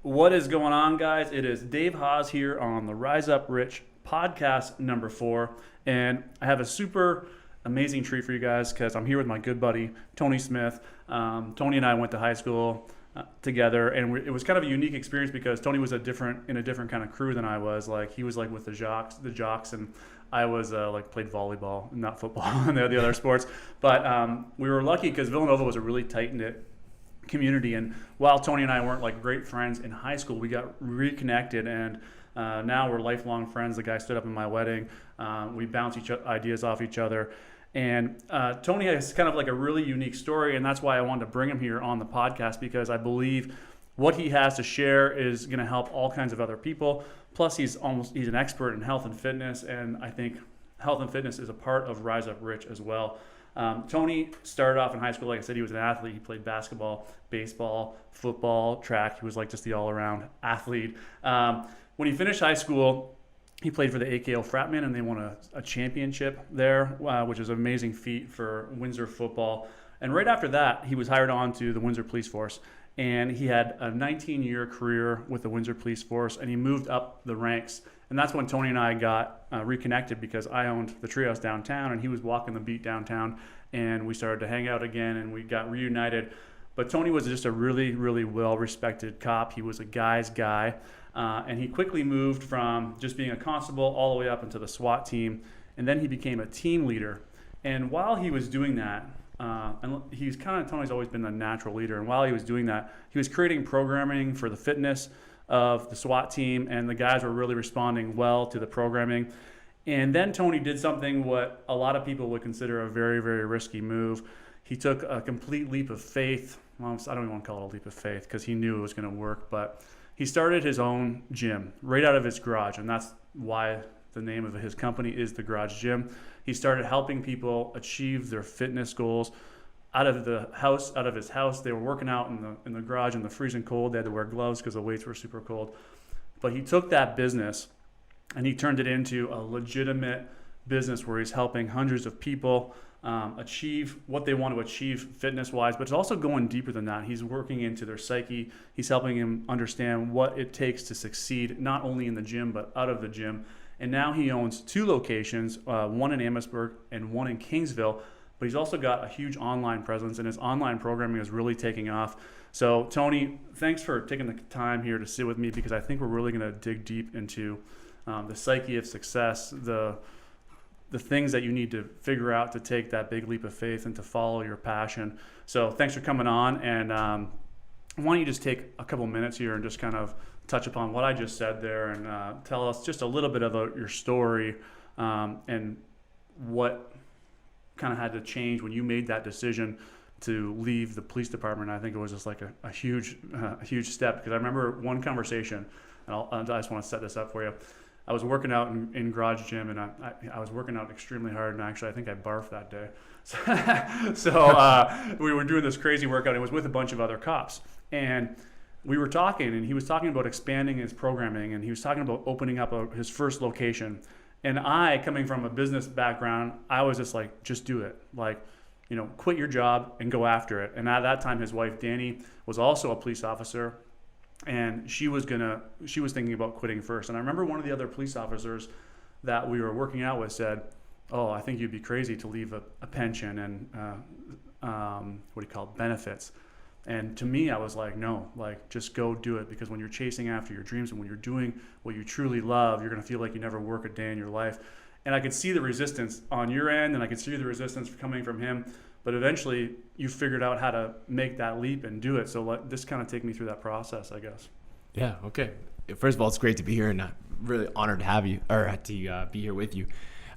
What is going on, guys? It is Dave Haas here on the Rise Up Rich podcast number 4. And I have a super amazing treat for you guys because I'm here with my good buddy, Tony Smith. Tony and I went to high school together, and it was kind of a unique experience because Tony was in a different kind of crew than I was. Like, he was like with the jocks, and I was played volleyball, not football, and the other sports. But we were lucky because Villanova was a really tight-knit community, and while Tony and I weren't like great friends in high school, we got reconnected, and now we're lifelong friends. The guy stood up in my wedding. We bounce ideas off each other, and Tony has kind of like a really unique story, and that's why I wanted to bring him here on the podcast, because I believe what he has to share is going to help all kinds of other people. Plus, he's an expert in health and fitness, and I think health and fitness is a part of Rise Up Rich as well. Tony started off in high school. Like I said, he was an athlete. He played basketball, baseball, football, track. He was like just the all-around athlete. When he finished high school, he played for the AKO Fratman, and they won a championship there, which is an amazing feat for Windsor football. And right after that, he was hired on to the Windsor Police Force. And he had a 19-year career with the Windsor Police Force, and he moved up the ranks. And that's when Tony and I got reconnected, because I owned the Treehouse downtown, and he was walking the beat downtown, and we started to hang out again, and we got reunited. But Tony was just a really, really well-respected cop. He was a guy's guy, and he quickly moved from just being a constable all the way up into the SWAT team, and then he became a team leader. And while he was doing that, and Tony's always been a natural leader, and while he was doing that, he was creating programming for the fitness of the SWAT team, and the guys were really responding well to the programming. And then Tony did something what a lot of people would consider a very, very risky move. He took a complete leap of faith. Well, I don't even want to call it a leap of faith, because he knew it was going to work, but he started his own gym right out of his garage, and that's why the name of his company is The Garage Gym. He started helping people achieve their fitness goals out of his house. They were working out in the garage in the freezing cold. They had to wear gloves because the weights were super cold. But he took that business and he turned it into a legitimate business where he's helping hundreds of people achieve what they want to achieve fitness-wise, but it's also going deeper than that. He's working into their psyche. He's helping them understand what it takes to succeed, not only in the gym, but out of the gym. And now he owns 2 locations, one in Amherstburg and one in Kingsville. But he's also got a huge online presence, and his online programming is really taking off. So, Tony, thanks for taking the time here to sit with me, because I think we're really going to dig deep into the psyche of success, the things that you need to figure out to take that big leap of faith and to follow your passion. So, thanks for coming on, and why don't you just take a couple minutes here and just kind of touch upon what I just said there, and tell us just a little bit about your story and what kind of had to change when you made that decision to leave the police department. I think it was just like a huge step, because I remember one conversation, and I just want to set this up for you. I was working out in Garage Gym, and I was working out extremely hard, and actually I think I barfed that day. So we were doing this crazy workout. It was with a bunch of other cops, and we were talking, and he was talking about expanding his programming, and he was talking about opening up his first location. And I, coming from a business background, I was just like, just do it. Like, quit your job and go after it. And at that time, his wife, Danny, was also a police officer, and she was thinking about quitting first. And I remember one of the other police officers that we were working out with said, "Oh, I think you'd be crazy to leave a pension and benefits." And to me, I was like, no, like, just go do it, because when you're chasing after your dreams and when you're doing what you truly love, you're going to feel like you never work a day in your life. And I could see the resistance on your end, and I could see the resistance coming from him. But eventually, you figured out how to make that leap and do it. So just kind of take me through that process, I guess. Yeah, okay. First of all, it's great to be here, and I'm really honored to have you, or to be here with you.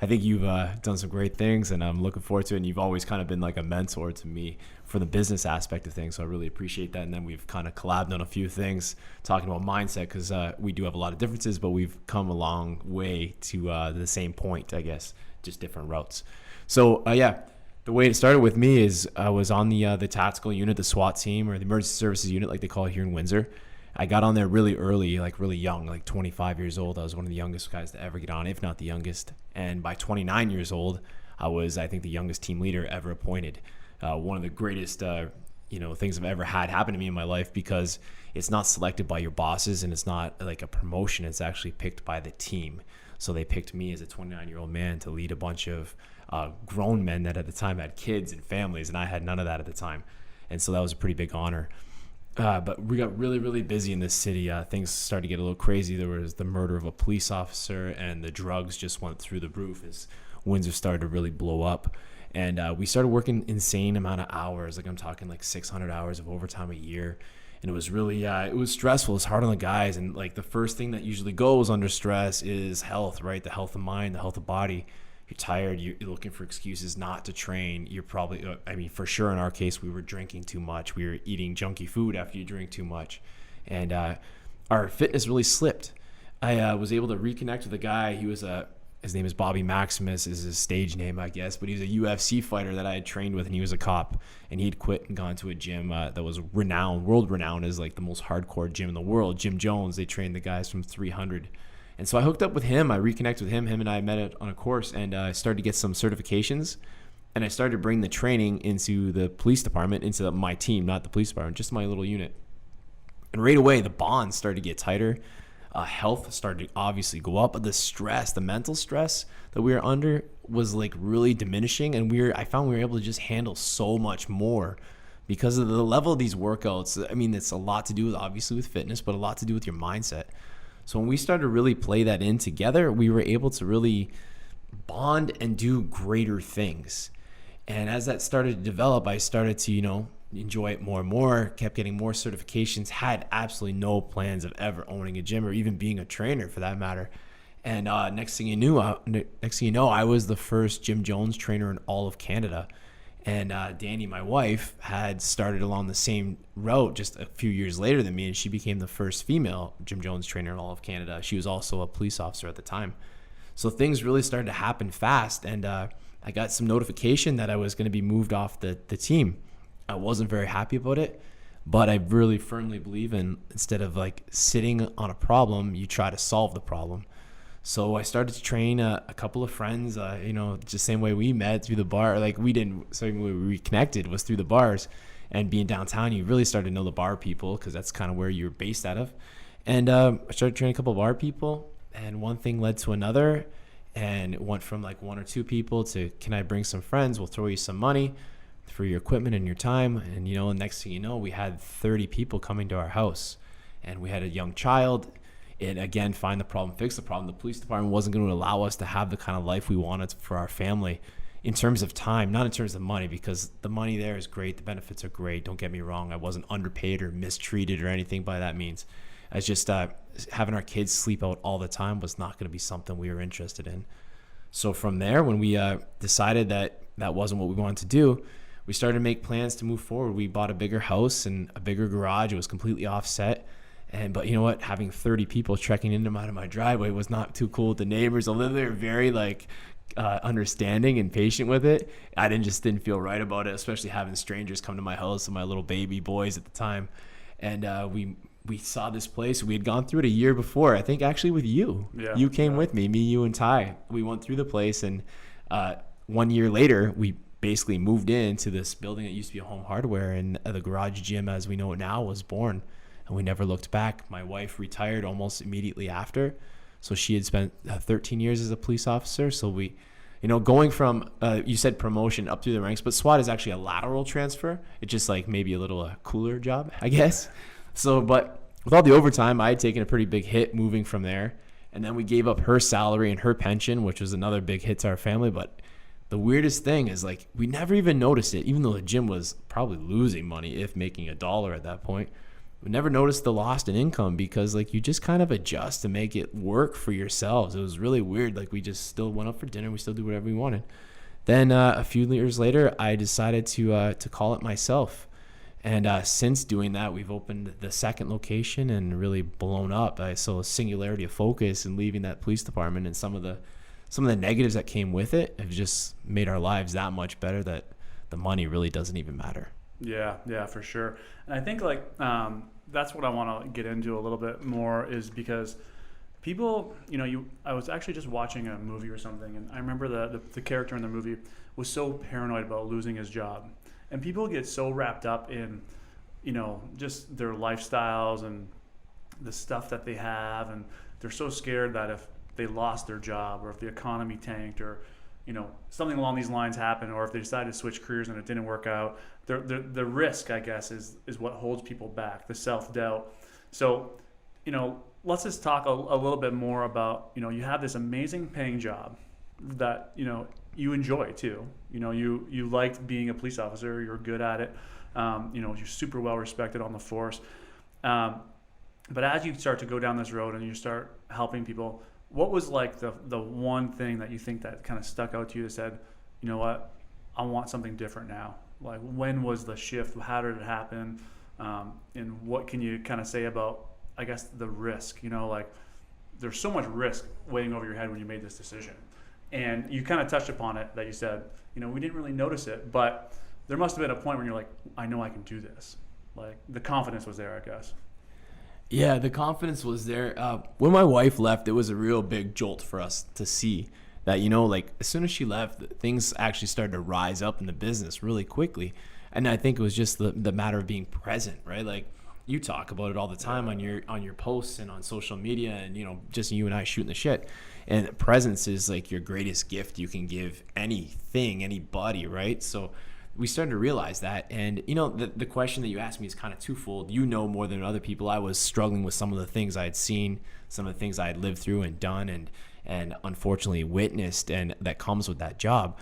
I think you've done some great things, and I'm looking forward to it. And you've always kind of been like a mentor to me for the business aspect of things, so I really appreciate that. And then we've kind of collabed on a few things, talking about mindset, because we do have a lot of differences, but we've come a long way to the same point, I guess, just different routes. So, the way it started with me is I was on the tactical unit, the SWAT team, or the emergency services unit, like they call it here in Windsor. I got on there really early, like really young, like 25 years old. I was one of the youngest guys to ever get on, if not the youngest. And by 29 years old, I was, I think, the youngest team leader ever appointed. One of the greatest things I've ever had happen to me in my life, because it's not selected by your bosses and it's not like a promotion. It's actually picked by the team. So they picked me as a 29-year-old man to lead a bunch of grown men that at the time had kids and families, and I had none of that at the time. And so that was a pretty big honor. But we got really, really busy in this city. Things started to get a little crazy. There was the murder of a police officer, and the drugs just went through the roof as Windsor started to really blow up. And we started working insane amount of hours. Like I'm talking like 600 hours of overtime a year. And it was really, it was stressful. It's hard on the guys. And like the first thing that usually goes under stress is health, right? The health of mind, the health of body. You're tired. You're looking for excuses not to train. You're probably, for sure in our case, we were drinking too much. We were eating junky food after you drink too much. And our fitness really slipped. I was able to reconnect with a guy. His name is Bobby Maximus, is his stage name, I guess, but he's a UFC fighter that I had trained with, and he was a cop, and he'd quit and gone to a gym that was world renowned as like the most hardcore gym in the world, Jim Jones. They trained the guys from 300. And so I hooked up with him. I reconnected with him. Him and I met on a course, and I started to get some certifications, and I started to bring the training into the police department, into my team, not the police department, just my little unit. And right away, the bonds started to get tighter. Health started to obviously go up, but the stress, the mental stress that we were under was like really diminishing, and I found we were able to just handle so much more because of the level of these workouts. I mean, it's a lot to do with, obviously, with fitness, but a lot to do with your mindset. So when we started to really play that in together, we were able to really bond and do greater things. And as that started to develop, I started to, enjoy it more and more, kept getting more certifications, had absolutely no plans of ever owning a gym or even being a trainer for that matter. And next thing you know, I was the first Jim Jones trainer in all of Canada. And Danny, my wife, had started along the same route just a few years later than me, and she became the first female Jim Jones trainer in all of Canada. She was also a police officer at the time. So things really started to happen fast, and I got some notification that I was going to be moved off the team. I wasn't very happy about it, but I really firmly believe in, instead of like sitting on a problem, you try to solve the problem. So I started to train a couple of friends, just the same way we met through the bar. Like we reconnected was through the bars, and being downtown, you really started to know the bar people because that's kind of where you're based out of. And I started training a couple of bar people, and one thing led to another, and it went from like one or two people to, can I bring some friends? We'll throw you some money for your equipment and your time. And, next thing you know, we had 30 people coming to our house, and we had a young child. And again, find the problem, fix the problem. The police department wasn't going to allow us to have the kind of life we wanted for our family in terms of time, not in terms of money, because the money there is great. The benefits are great. Don't get me wrong. I wasn't underpaid or mistreated or anything by that means. It's just having our kids sleep out all the time was not going to be something we were interested in. So from there, when we decided that wasn't what we wanted to do, we started to make plans to move forward. We bought a bigger house and a bigger garage. It was completely offset. But you know what? Having 30 people trekking in and out of my driveway was not too cool with the neighbors. Although they were very understanding and patient with it, I didn't feel right about it, especially having strangers come to my house and my little baby boys at the time. And we saw this place. We had gone through it a year before, I think actually with you. Yeah, you came with me, you and Ty. We went through the place, and 1 year later, we basically moved into this building that used to be a Home Hardware, and the garage gym as we know it now was born. And we never looked back. My wife retired almost immediately after. So she had spent 13 years as a police officer. So we, going from, you said promotion up through the ranks, but SWAT is actually a lateral transfer. It's just like maybe a little cooler job, I guess. So, but with all the overtime, I had taken a pretty big hit moving from there. And then we gave up her salary and her pension, which was another big hit to our family. But the weirdest thing is like, we never even noticed it, even though the gym was probably losing money, if making $1 at that point. We never noticed the loss in income because like you just kind of adjust to make it work for yourselves. It was really weird. Like we just still went out for dinner. We still do whatever we wanted. Then a few years later, I decided to call it myself. And since doing that, we've opened the second location and really blown up. I saw a singularity of focus and leaving that police department, and some of the negatives that came with it have just made our lives that much better that the money really doesn't even matter. Yeah, for sure. And I think that's what I want to get into a little bit more, is because people, I was actually just watching a movie or something, and I remember the character in the movie was so paranoid about losing his job. And people get so wrapped up in, just their lifestyles and the stuff that they have, and they're so scared that if they lost their job or if the economy tanked or something along these lines happened, or if they decided to switch careers and it didn't work out, the risk, I guess, is what holds people back, the self-doubt. So let's just talk a little bit more about, you have this amazing paying job that you enjoy too. You liked being a police officer, you're good at it, you're super well respected on the force. But as you start to go down this road and you start helping people, what was like the one thing that you think that kind of stuck out to you that said, you know what, I want something different now? Like, when was the shift? How did it happen? And what can you kind of say about, I guess, the risk? Like, there's so much risk weighing over your head when you made this decision. And you kind of touched upon it, that you said, we didn't really notice it, but there must have been a point when you're like, I know I can do this. Like, the confidence was there, I guess. Yeah, the confidence was there. When my wife left, it was a real big jolt for us to see that, like, as soon as she left, things actually started to rise up in the business really quickly. And I think it was just the matter of being present, right? Like, you talk about it all the time on your posts and on social media, and just you and I shooting the shit. And presence is like your greatest gift you can give anybody, right? So we started to realize that. And the question that you asked me is kind of twofold. More than other people, I was struggling with some of the things I had seen, some of the things I had lived through and done and unfortunately witnessed, and that comes with that job.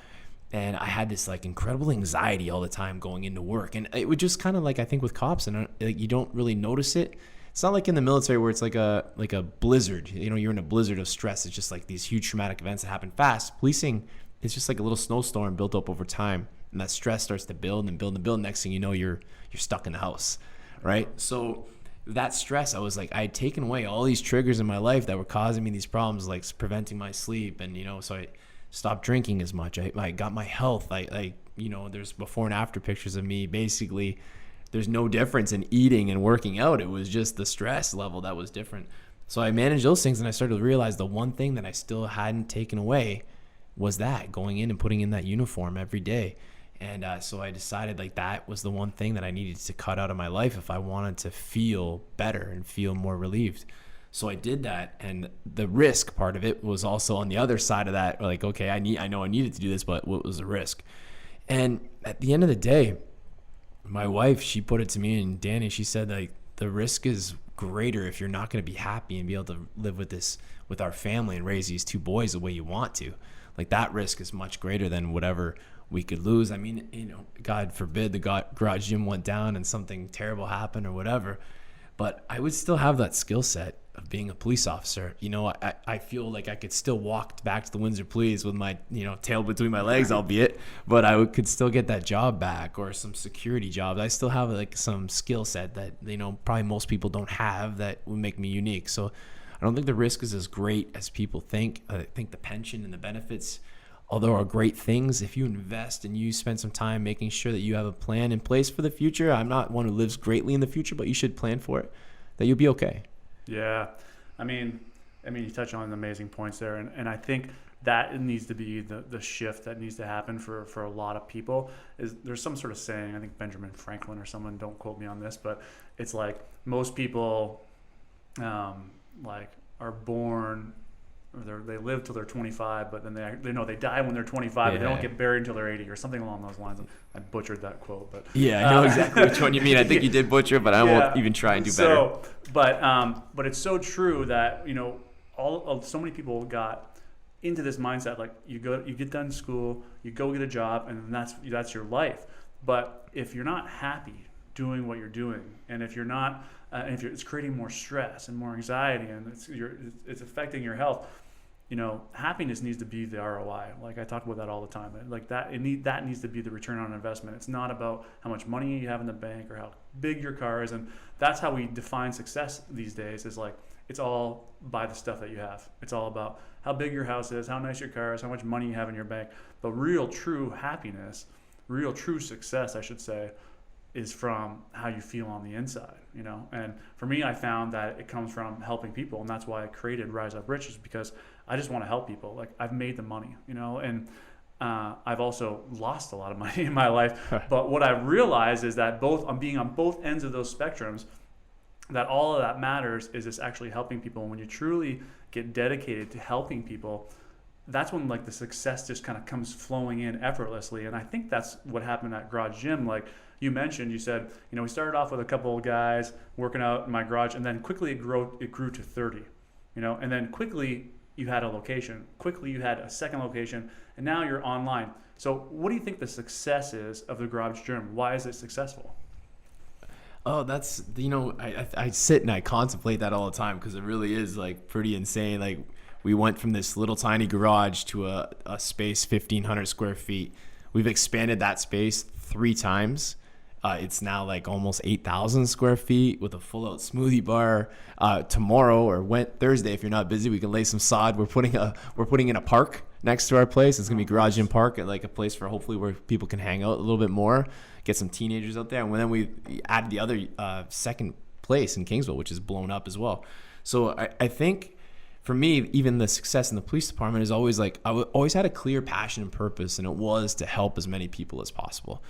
And I had this like incredible anxiety all the time going into work. And it would just kind of like, I think with cops, and like, you don't really notice it. It's not like in the military where it's like a blizzard. You're in a blizzard of stress. It's just like these huge traumatic events that happen fast. Policing, it's just like a little snowstorm built up over time. And that stress starts to build and build and build. Next thing you know, you're stuck in the house, right? So that stress, I was like, I had taken away all these triggers in my life that were causing me these problems, like preventing my sleep. And, so I stopped drinking as much. I got my health. There's before and after pictures of me. Basically, there's no difference in eating and working out. It was just the stress level that was different. So I managed those things, and I started to realize the one thing that I still hadn't taken away was that going in and putting in that uniform every day. And so I decided like that was the one thing that I needed to cut out of my life if I wanted to feel better and feel more relieved. So I did that, and the risk part of it was also on the other side of that. Like, okay, I know I needed to do this, but what was the risk? And at the end of the day, my wife, she put it to me, and Danny, she said, like, the risk is greater if you're not going to be happy and be able to live with our family and raise these two boys the way you want to. Like, that risk is much greater than whatever we could lose. I mean, God forbid the garage gym went down and something terrible happened or whatever, but I would still have that skill set of being a police officer. I feel like I could still walk back to the Windsor Police with my, tail between my legs, albeit, but could still get that job back, or some security jobs. I still have like some skill set that, probably most people don't have that would make me unique. So I don't think the risk is as great as people think. I think the pension and the benefits, although are great things, if you invest and you spend some time making sure that you have a plan in place for the future. I'm not one who lives greatly in the future, but you should plan for it, that you'll be okay. Yeah. I mean, you touch on amazing points there. And I think that needs to be the shift that needs to happen for a lot of people. Is there's some sort of saying, I think Benjamin Franklin or someone, don't quote me on this, but it's like most people are born, or they live till they're 25, but then they die when they're 25, but they don't get buried until they're 80 or something along those lines. I butchered that quote, but yeah, I know exactly which one you mean. I think you did butcher, but I won't even try and do better. But it's so true that so many people got into this mindset, like you get done school, you go get a job, and that's your life. But if you're not happy doing what you're doing, and if you're not, it's creating more stress and more anxiety, and it's affecting your health. Happiness needs to be the ROI. Like I talk about that all the time. Like that needs to be the return on investment. It's not about how much money you have in the bank or how big your car is, and that's how we define success these days. Is like it's all by the stuff that you have. It's all about how big your house is, how nice your car is, how much money you have in your bank. But real, true happiness, real, true success, I should say, is from how you feel on the inside, And for me, I found that it comes from helping people, and that's why I created Rise Up Rich, is because I just want to help people. Like I've made the money, and I've also lost a lot of money in my life. But what I've realized is that I'm being on both ends of those spectrums, that all of that matters is just actually helping people. And when you truly get dedicated to helping people, that's when like the success just kind of comes flowing in effortlessly. And I think that's what happened at Garage Gym. Like you mentioned, you said, we started off with a couple of guys working out in my garage, and then quickly it grew to 30, and then quickly you had a location, quickly you had a second location, and now you're online. So what do you think the success is of the Garage Gym? Why is it successful? Oh, that's, I sit and I contemplate that all the time, because it really is like pretty insane. Like, we went from this little tiny garage to a space 1,500 square feet. We've expanded that space 3 times. It's now like almost 8,000 square feet with a full out smoothie bar. Tomorrow or Thursday, if you're not busy, we can lay some sod. We're putting in a park next to our place. It's gonna be Garage Gym Park, like a place for hopefully where people can hang out a little bit more, get some teenagers out there. And then we added the other second place in Kingsville, which is blown up as well. So I think, for me, even the success in the police department is always like, I always had a clear passion and purpose, and it was to help as many people as possible.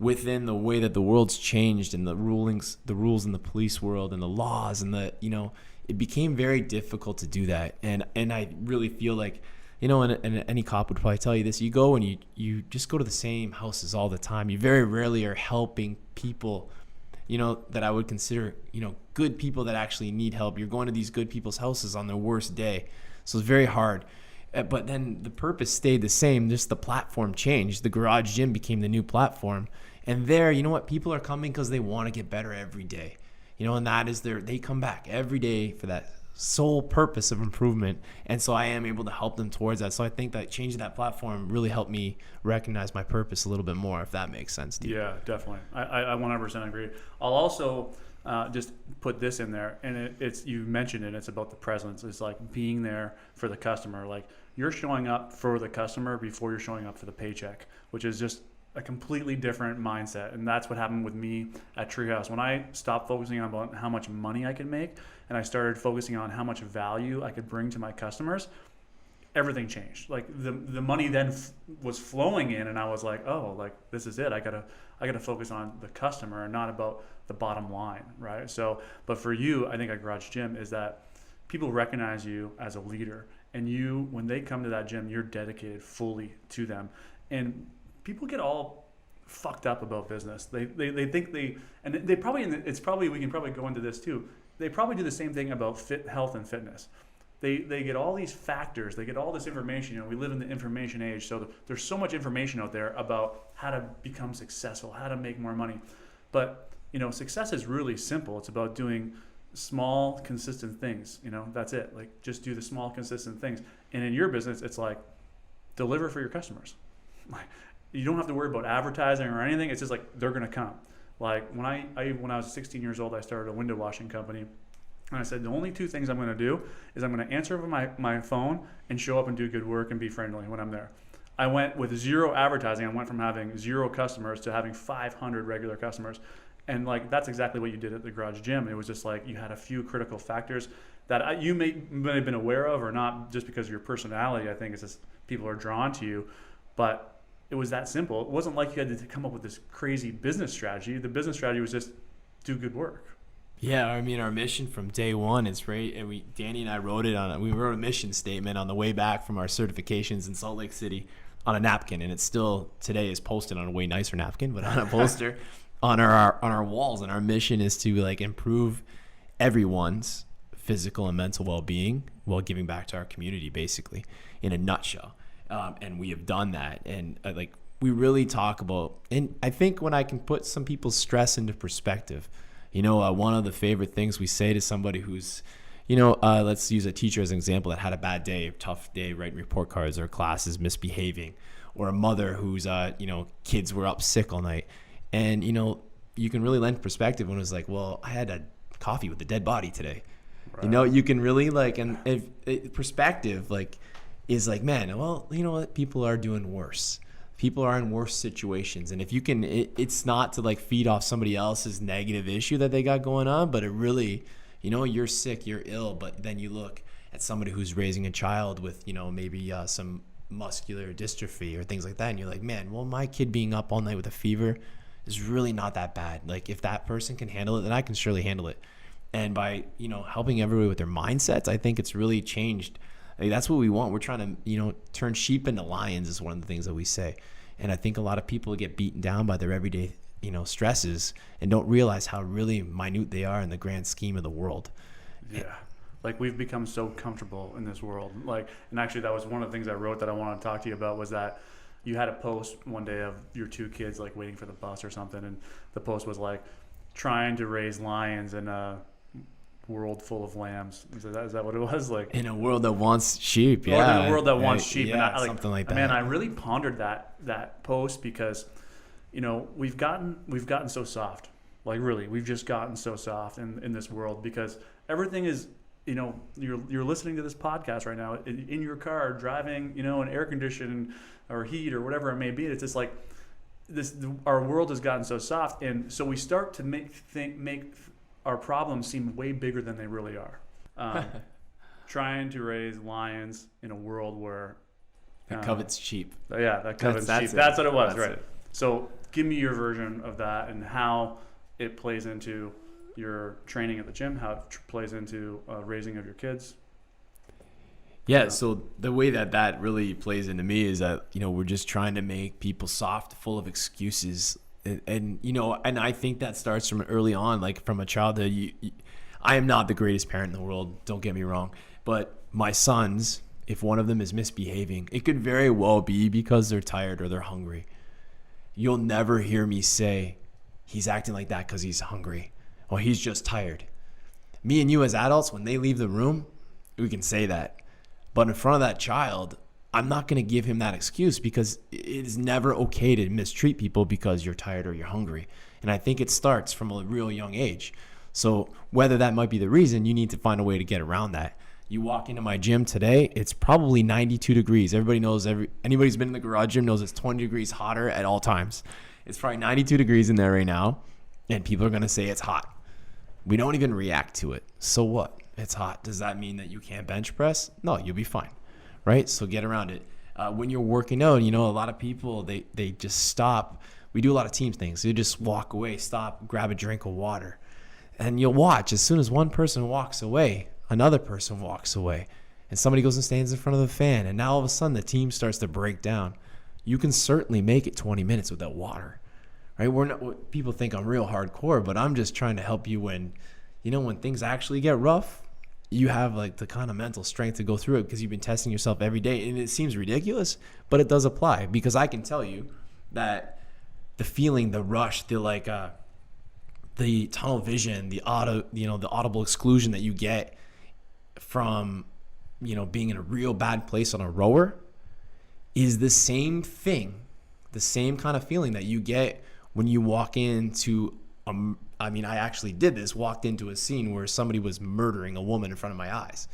Within the way that the world's changed and the rules in the police world and the laws and it became very difficult to do that. And I really feel like, and any cop would probably tell you this, you go and you just go to the same houses all the time. You very rarely are helping people, that I would consider, good people that actually need help. You're going to these good people's houses on their worst day. So it's very hard. But then the purpose stayed the same. Just the platform changed. The Garage Gym became the new platform. And there, people are coming because they want to get better every day. And that is they come back every day for that sole purpose of improvement. And so I am able to help them towards that. So I think that changing that platform really helped me recognize my purpose a little bit more, if that makes sense to you. Yeah, definitely. I 100% agree. I'll also just put this in there, and it's you mentioned it. It's about the presence. It's like being there for the customer. Like, you're showing up for the customer before you're showing up for the paycheck, which is just a completely different mindset. And that's what happened with me at Treehouse. When I stopped focusing on about how much money I could make, and I started focusing on how much value I could bring to my customers, everything changed. Like the money then was flowing in, and I was like, oh, like this is it. I gotta focus on the customer and not about the bottom line, right? So, but for you, I think at Garage Gym is that people recognize you as a leader, and you, when they come to that gym, you're dedicated fully to them. And people get all fucked up about business. They think they probably, we can probably go into this too. They probably do the same thing about health and fitness. They get all these factors, they get all this information. We live in the information age, so there's so much information out there about how to become successful, how to make more money. But success is really simple. It's about doing small, consistent things. That's it. Like, just do the small, consistent things. And in your business, it's like deliver for your customers. Like, you don't have to worry about advertising or anything. It's just like they're gonna come. Like when I was 16 years old, I started a window washing company, and I said the only 2 things I'm gonna do is I'm gonna answer my phone and show up and do good work and be friendly when I'm there. I went with 0 advertising. I went from having 0 customers to having 500 regular customers. And like, that's exactly what you did at the Garage Gym. It was just like you had a few critical factors that you may have been aware of, or not, just because of your personality. I think it's just people are drawn to you. But it was that simple. It wasn't like you had to come up with this crazy business strategy. The business strategy was just do good work. Yeah, I mean, our mission from day one is great, and Danny and I wrote we wrote a mission statement on the way back from our certifications in Salt Lake City on a napkin, and it's still today is posted on a way nicer napkin, but on a poster on our walls. And our mission is to like improve everyone's physical and mental well-being while giving back to our community, basically, in a nutshell. And we have done that. And we really talk about, and I think when I can put some people's stress into perspective, one of the favorite things we say to somebody who's, let's use a teacher as an example that had a bad day, a tough day, writing report cards, or classes misbehaving, or a mother whose, kids were up sick all night. And, you can really lend perspective when it was like, well, I had a coffee with a dead body today. Right. You can really perspective, is like, man, well, you know what? People are doing worse. People are in worse situations. And if you can, it's not to feed off somebody else's negative issue that they got going on, but it really, you're sick, you're ill, but then you look at somebody who's raising a child with, maybe some muscular dystrophy or things like that, and you're like, man, well, my kid being up all night with a fever is really not that bad. Like, if that person can handle it, then I can surely handle it. And by, helping everybody with their mindsets, I think it's really changed. Like, that's what we want. We're trying to, turn sheep into lions is one of the things that we say. And I think a lot of people get beaten down by their everyday, stresses and don't realize how really minute they are in the grand scheme of the world. Yeah. Like, we've become so comfortable in this world. Like, and actually that was one of the things I wrote that I wanted to talk to you about, was that you had a post one day of your two kids like waiting for the bus or something. And the post was like, trying to raise lions in a world full of lambs. Is that what it was? Like, in a world that wants sheep. Or in a world that wants sheep. Yeah, and something like that. Man, I really pondered that post because, we've gotten so soft. Like, really, we've just gotten so soft in this world, because everything is, you're listening to this podcast right now in your car, driving, an air conditioning or heat or whatever it may be. It's just like our world has gotten so soft, and so we start to make our problems seem way bigger than they really are. Trying to raise lions in a world where that covets sheep. Yeah, that covets sheep. That's what it was, right? So give me your version of that and how it plays into your training at the gym, how it plays into raising of your kids. Yeah, so the way that really plays into me is that, we're just trying to make people soft, full of excuses. And I think that starts from early on, like from a childhood. I am not the greatest parent in the world, don't get me wrong. But my sons, if one of them is misbehaving, it could very well be because they're tired or they're hungry. You'll never hear me say, he's acting like that because he's hungry, or he's just tired. Me and you as adults, when they leave the room, we can say that. But in front of that child, I'm not going to give him that excuse, because it is never okay to mistreat people because you're tired or you're hungry. And I think it starts from a real young age. So whether that might be the reason, you need to find a way to get around that. You walk into my gym today, it's probably 92 degrees. Everybody knows, anybody who's been in the garage gym knows it's 20 degrees hotter at all times. It's probably 92 degrees in there right now, and people are going to say it's hot. We don't even react to it. So what? It's hot. Does that mean that you can't bench press? No, you'll be fine, right? So get around it. When you're working out, a lot of people, they just stop. We do a lot of team things. They just walk away, stop, grab a drink of water. And you'll watch, as soon as one person walks away, another person walks away. And somebody goes and stands in front of the fan. And now all of a sudden the team starts to break down. You can certainly make it 20 minutes without water, right? People think I'm real hardcore, but I'm just trying to help you when things actually get rough. You have like the kind of mental strength to go through it because you've been testing yourself every day. And it seems ridiculous, but it does apply, because I can tell you that the feeling, the rush, the tunnel vision, the audible exclusion that you get from, being in a real bad place on a rower is the same thing, the same kind of feeling that you get when you walk into I actually did this, walked into a scene where somebody was murdering a woman in front of my eyes.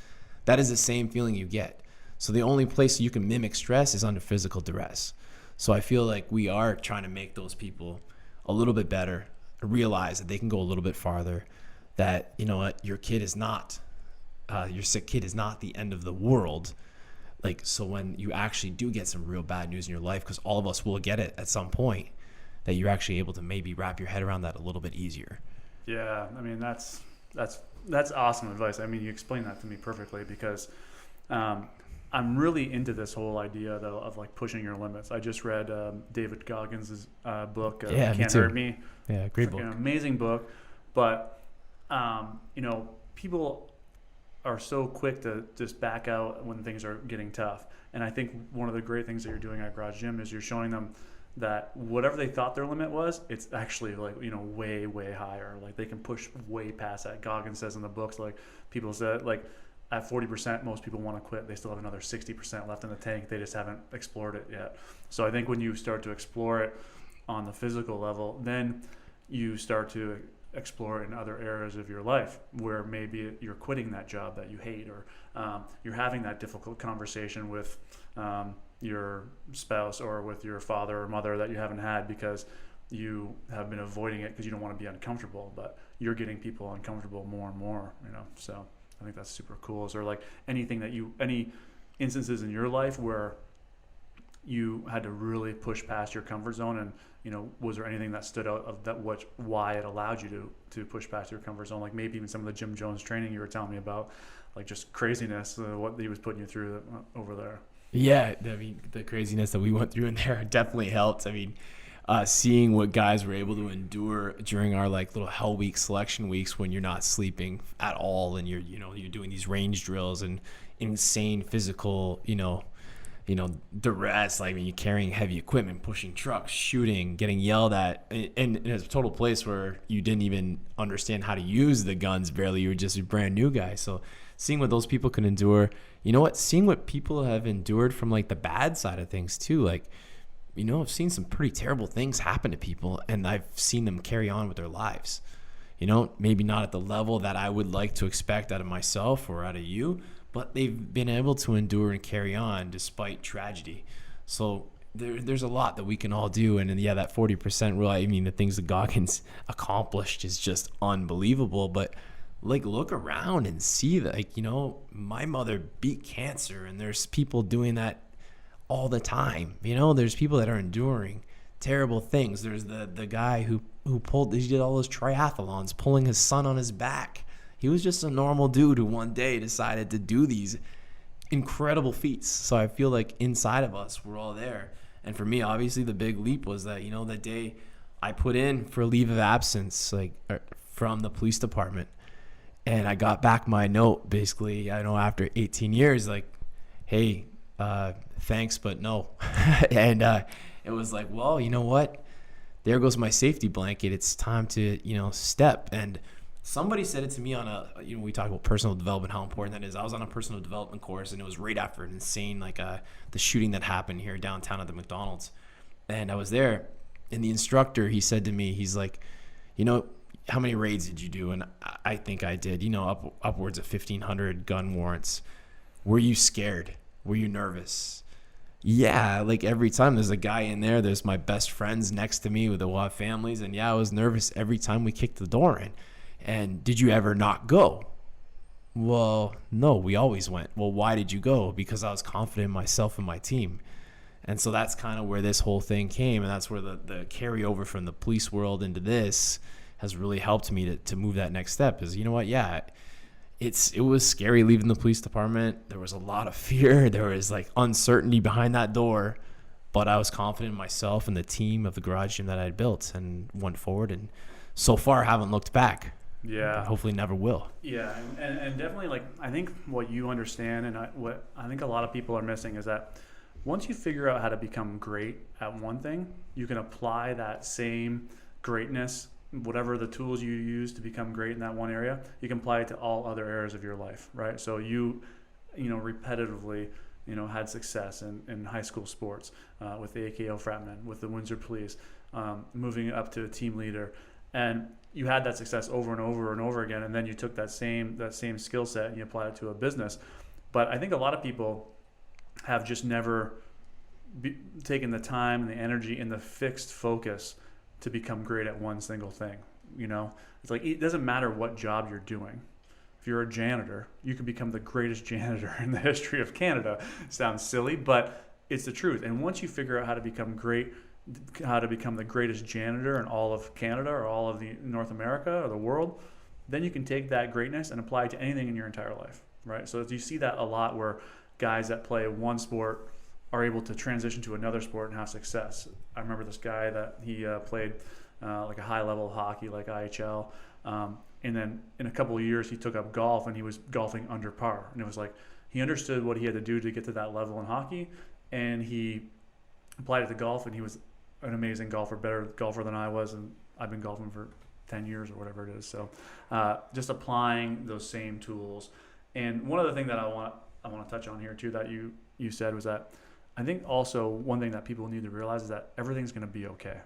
That is the same feeling you get. So the only place you can mimic stress is under physical duress. So I feel like we are trying to make those people a little bit better, realize that they can go a little bit farther, that, your kid is not, your sick kid is not the end of the world. Like, so when you actually do get some real bad news in your life, because all of us will get it at some point, that you're actually able to maybe wrap your head around that a little bit easier. Yeah, that's awesome advice. You explained that to me perfectly, because I'm really into this whole idea though of like pushing your limits. I just read David Goggins' book, Can't Hurt Me. Yeah, great book. Amazing book. But people are so quick to just back out when things are getting tough. And I think one of the great things that you're doing at Garage Gym is you're showing them that whatever they thought their limit was, it's actually like, way, way higher. Like, they can push way past that. Goggins says in the books, like, people said, like, at 40%, most people want to quit. They still have another 60% left in the tank. They just haven't explored it yet. So I think when you start to explore it on the physical level, then you start to explore in other areas of your life where maybe you're quitting that job that you hate, or you're having that difficult conversation with your spouse or with your father or mother that you haven't had because you have been avoiding it because you don't want to be uncomfortable, but you're getting people uncomfortable more and more, so I think that's super cool. Is there like any instances in your life where you had to really push past your comfort zone? And was there anything that stood out of that, why it allowed you to push past your comfort zone? Like maybe even some of the Jim Jones training you were telling me about, like just craziness, what he was putting you through over there. Yeah, I mean, the craziness that we went through in there definitely helped. I mean, seeing what guys were able to endure during our like little hell week selection weeks when you're not sleeping at all and you're doing these range drills and insane physical, duress. Like, I mean, you're carrying heavy equipment, pushing trucks, shooting, getting yelled at, in a total place where you didn't even understand how to use the guns barely. You were just a brand new guy. So seeing what those people can endure, seeing what people have endured from like the bad side of things too. Like, I've seen some pretty terrible things happen to people and I've seen them carry on with their lives. Maybe not at the level that I would like to expect out of myself or out of you, but they've been able to endure and carry on despite tragedy. So there's a lot that we can all do. And yeah, that 40% rule, I mean, the things that Goggins accomplished is just unbelievable. But like, look around and see that, like, my mother beat cancer and there's people doing that all the time. There's people that are enduring terrible things. There's the guy who he did all those triathlons, pulling his son on his back. He was just a normal dude who one day decided to do these incredible feats. So I feel like inside of us, we're all there. And for me, obviously, the big leap was that, that day I put in for a leave of absence, from the police department. And I got back my note, basically, after 18 years, like, hey, thanks, but no. And it was like, well, you know what? There goes my safety blanket. It's time to, step. And somebody said it to me on we talk about personal development, how important that is. I was on a personal development course, and it was right after an insane, the shooting that happened here downtown at the McDonald's. And I was there, and the instructor, he said to me, he's like, how many raids did you do? And I think I did, upwards of 1,500 gun warrants. Were you scared? Were you nervous? Yeah, like every time there's a guy in there, there's my best friends next to me with a lot of families. And yeah, I was nervous every time we kicked the door in. And did you ever not go? Well, no, we always went. Well, why did you go? Because I was confident in myself and my team. And so that's kind of where this whole thing came. And that's where the carryover from the police world into this has really helped me to move that next step. Is, yeah, it was scary leaving the police department. There was a lot of fear. There was like uncertainty behind that door. But I was confident in myself and the team of the garage gym that I had built and went forward. And so far, haven't looked back. Yeah. Hopefully never will. Yeah, and definitely, like, I think what you understand and what I think a lot of people are missing is that once you figure out how to become great at one thing, you can apply that same greatness, whatever the tools you use to become great in that one area, you can apply it to all other areas of your life, right? So you repetitively, had success in high school sports, with the AKO Fratmen, with the Windsor Police, moving up to a team leader, and you had that success over and over and over again, and then you took that same skill set and you applied it to a business. But I think a lot of people have just never taken the time and the energy and the fixed focus to become great at one single thing. It's like, it doesn't matter what job you're doing. If you're a janitor, you can become the greatest janitor in the history of Canada. Sounds silly, but it's the truth. And once you figure out how to become great, how to become the greatest janitor in all of Canada or all of the North America or the world, then you can take that greatness and apply it to anything in your entire life, right? So you see that a lot where guys that play one sport are able to transition to another sport and have success. I remember this guy that he played like a high level of hockey, like IHL, and then in a couple of years he took up golf and he was golfing under par. And it was like he understood what he had to do to get to that level in hockey, and he applied it to golf, and he was an amazing golfer, better golfer than I was, and I've been golfing for 10 years or whatever it is. So just applying those same tools. And one other thing that I want to touch on here too that you said was that I think also one thing that people need to realize is that everything's going to be okay.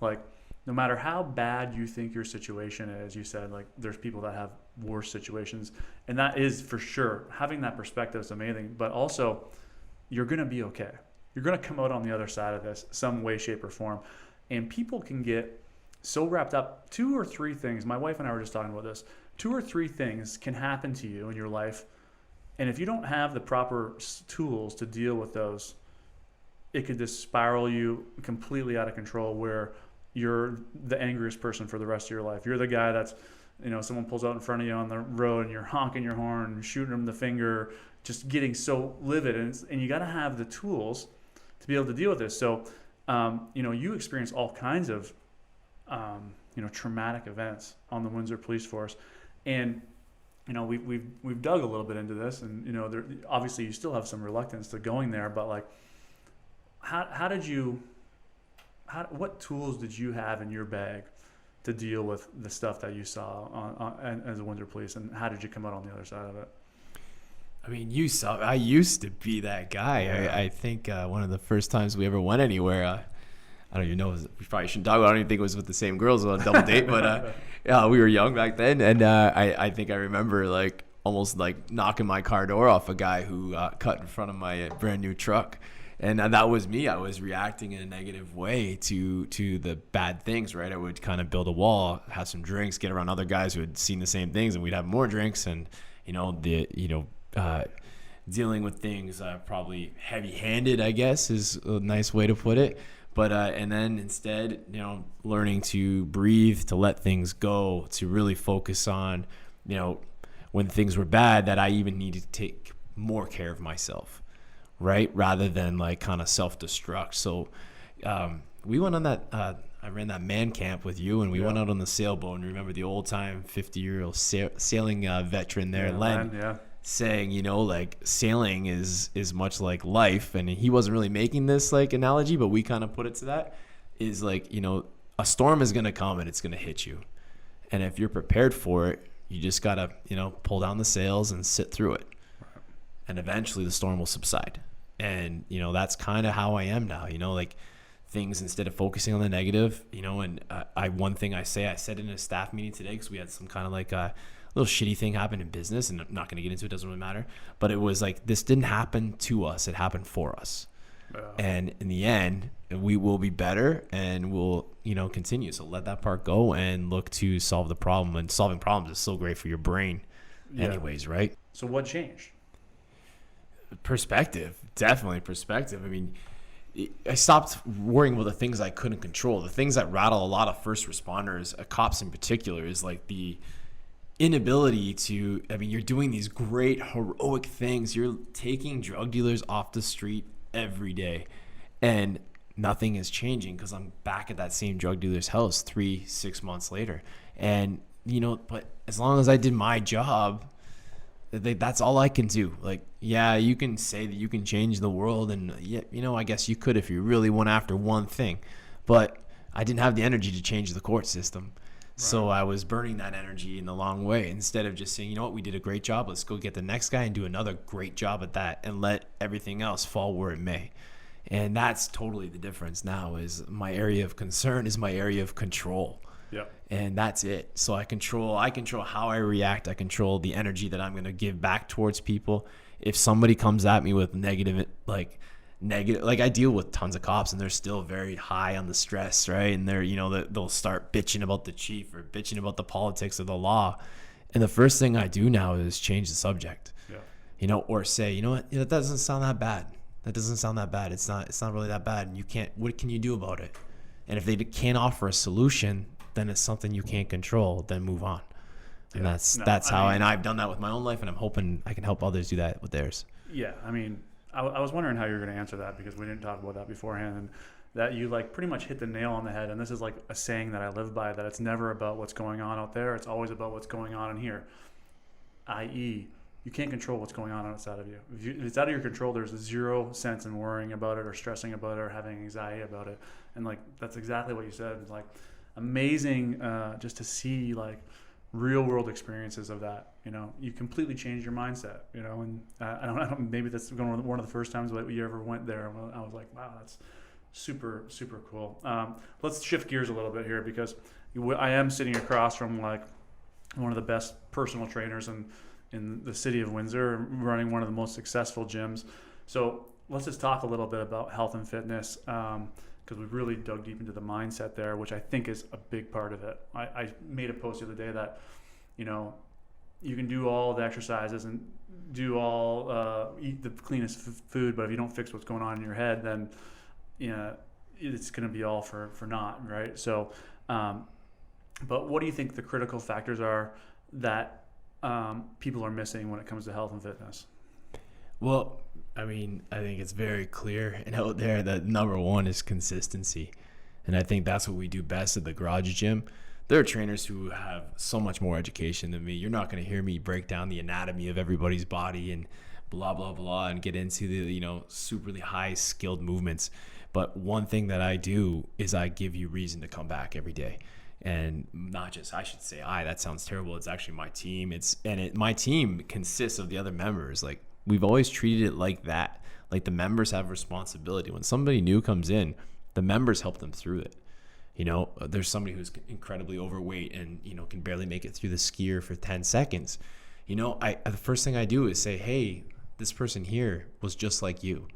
Like, no matter how bad you think your situation is, you said, like, there's people that have worse situations, and that is for sure. Having that perspective is amazing, but also you're going to be okay. You're going to come out on the other side of this some way, shape, or form. And people can get so wrapped up. 2 or 3 things, my wife and I were just talking about this, 2 or 3 things can happen to you in your life. And if you don't have the proper tools to deal with those, it could just spiral you completely out of control where you're the angriest person for the rest of your life. You're the guy that's, someone pulls out in front of you on the road and you're honking your horn, shooting them the finger, just getting so livid. And you got to have the tools to be able to deal with this. So, you experience all kinds of, traumatic events on the Windsor Police Force. And, we've dug a little bit into this, and, obviously you still have some reluctance to going there, but like, what tools did you have in your bag to deal with the stuff that you saw as a Windsor Police, and how did you come out on the other side of it? I mean, I used to be that guy. Yeah. I think one of the first times we ever went anywhere, I don't even know, we probably shouldn't talk about it. I don't even think it was with the same girls on a double date, but yeah, we were young back then. And I think I remember like almost like knocking my car door off a guy who cut in front of my brand new truck. And that was me. I was reacting in a negative way to the bad things, right? I would kind of build a wall, have some drinks, get around other guys who had seen the same things, and we'd have more drinks. And, dealing with things probably heavy-handed, I guess, is a nice way to put it. But and then instead, learning to breathe, to let things go, to really focus on, when things were bad, that I even needed to take more care of myself, right? Rather than like kind of self-destruct. So we went on that, I ran that man camp with you, and we went out on the sailboat, and remember the old time 50-year-old sailing veteran there, Len, saying, like sailing is much like life. And he wasn't really making this like analogy, but we kind of put it to that, is like, a storm is going to come and it's going to hit you. And if you're prepared for it, you just got to, pull down the sails and sit through it. Right. And eventually the storm will subside. And, that's kind of how I am now, like things, instead of focusing on the negative, and one thing I said in a staff meeting today, because we had some kind of like a little shitty thing happen in business, and I'm not going to get into it, doesn't really matter, but it was like, this didn't happen to us, it happened for us. And in the end, we will be better, and we'll, continue. So let that part go and look to solve the problem. And solving problems is so great for your brain anyways, right? So what changed? Perspective, definitely perspective. I mean, I stopped worrying about the things I couldn't control. The things that rattle a lot of first responders, cops in particular, is like the inability to, you're doing these great heroic things. You're taking drug dealers off the street every day, and nothing is changing because I'm back at that same drug dealer's house 3-6 months later. And, but as long as I did my job, that's all I can do. Like, yeah, you can say that you can change the world, and I guess you could if you really went after one thing, but I didn't have the energy to change the court system. Right. So I was burning that energy in the long way, instead of just saying, we did a great job. Let's go get the next guy and do another great job at that, and let everything else fall where it may. And that's totally the difference now, is my area of concern is my area of control. Yeah. And that's it. So I control how I react. I control the energy that I'm going to give back towards people. If somebody comes at me with negative, like I deal with tons of cops, and they're still very high on the stress, right? And they're, they'll start bitching about the chief or bitching about the politics of the law. And the first thing I do now is change the subject, or say, that doesn't sound that bad. That doesn't sound that bad. It's not really that bad. And what can you do about it? And if they can't offer a solution, then it's something you can't control, then move on. And that's how, and I've done that with my own life, and I'm hoping I can help others do that with theirs. Yeah. I was wondering how you were going to answer that, because we didn't talk about that beforehand, and that you like pretty much hit the nail on the head. And this is like a saying that I live by, that it's never about what's going on out there. It's always about what's going on in here. i.e., you can't control what's going on outside of you. If it's out of your control, there's zero sense in worrying about it or stressing about it or having anxiety about it. And like, that's exactly what you said. It's like amazing just to see like real world experiences of that. You completely change your mindset, and I don't maybe that's one of the first times that you ever went there. I was like, wow, that's super, super cool. Let's shift gears a little bit here, because I am sitting across from like one of the best personal trainers in the city of Windsor, running one of the most successful gyms. So let's just talk a little bit about health and fitness, because we've really dug deep into the mindset there, which I think is a big part of it. I made a post the other day that, you can do all the exercises and do all eat the cleanest food, but if you don't fix what's going on in your head, then you know, it's going to be all for naught, right? So, but what do you think the critical factors are that people are missing when it comes to health and fitness? Well, I mean, I think it's very clear and out there that number one is consistency. And I think that's what we do best at the Garage Gym. There are trainers who have so much more education than me. You're not going to hear me break down the anatomy of everybody's body and blah, blah, blah, and get into the, superly high skilled movements. But one thing that I do is I give you reason to come back every day. And not just, I should say, that sounds terrible. It's actually my team. My team consists of the other members. Like, we've always treated it like that. Like, the members have responsibility. When somebody new comes in, the members help them through it. There's somebody who's incredibly overweight and, can barely make it through the skier for 10 seconds. The first thing I do is say, hey, this person here was just like you.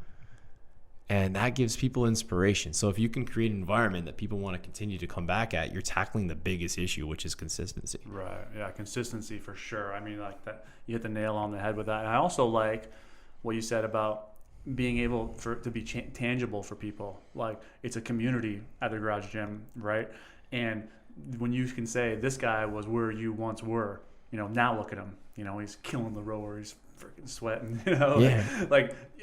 And that gives people inspiration. So if you can create an environment that people want to continue to come back at, you're tackling the biggest issue, which is consistency. Right. Yeah, consistency for sure. I mean, like that, you hit the nail on the head with that. And I also like what you said about being able to be tangible for people. Like, it's a community at the Garage Gym, right? And when you can say, this guy was where you once were, now look at him. He's killing the rower. He's freaking sweating, Yeah.